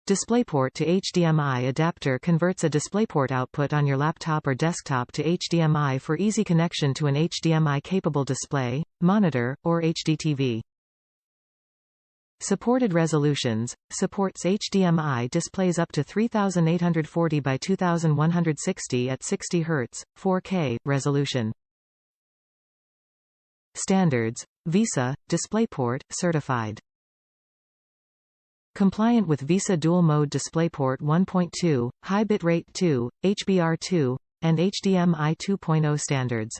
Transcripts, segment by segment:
DisplayPort to HDMI adapter converts a DisplayPort output on your laptop or desktop to HDMI for easy connection to an HDMI-capable display, monitor, or HDTV. Supported resolutions. Supports HDMI displays up to 3840 by 2160 at 60 Hz, 4K, resolution. Standards. VESA, DisplayPort, certified. Compliant with VESA Dual-Mode DisplayPort 1.2, High Bitrate 2, HBR2, and HDMI 2.0 standards.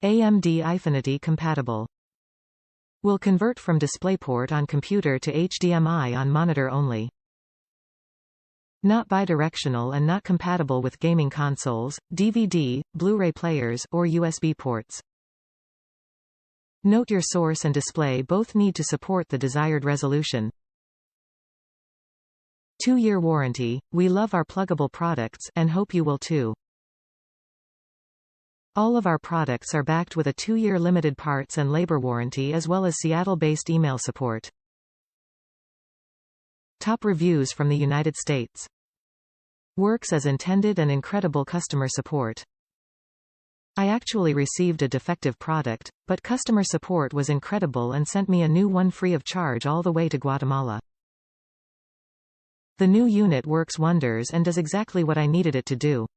AMD Eyefinity compatible. Will convert from DisplayPort on computer to HDMI on monitor only. Not bidirectional and not compatible with gaming consoles, DVD, Blu-ray players, or USB ports. Note your source and display both need to support the desired resolution. 2-year warranty. We love our Plugable products, and hope you will too. All of our products are backed with a 2-year limited parts and labor warranty as well as Seattle-based email support. Top reviews from the United States. Works as intended and incredible customer support. I actually received a defective product, but customer support was incredible and sent me a new one free of charge all the way to Guatemala. The new unit works wonders and does exactly what I needed it to do.